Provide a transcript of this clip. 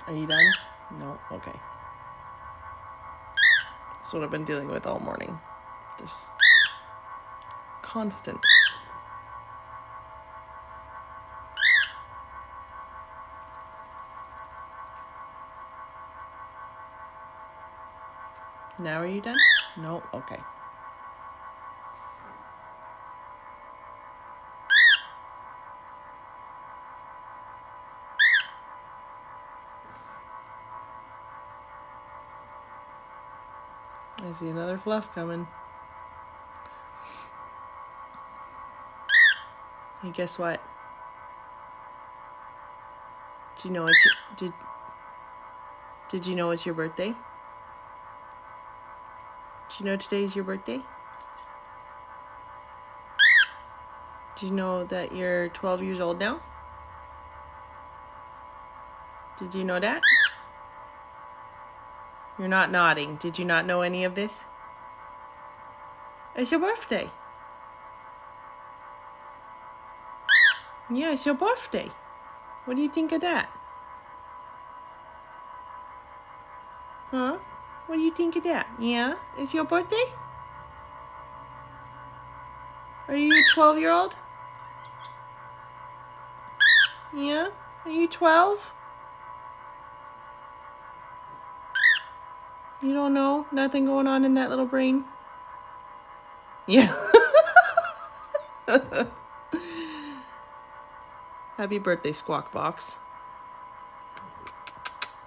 Are you done? No? Okay. That's what I've been dealing with all morning. Just constant. Now are you done? No? Okay. I see another fluff coming. Hey, guess what? Did you know it's did you know it's your birthday? Did you know today's your birthday? Did you know that you're 12 years old now? Did you know that? You're not nodding. Did you not know any of this? It's your birthday. Yeah, it's your birthday. What do you think of that? Huh? What do you think of that? Yeah? It's your birthday? Are you a 12-year-old? Yeah? Are you 12? You don't know? Nothing going on in that little brain? Yeah. Happy birthday, Squawk Box.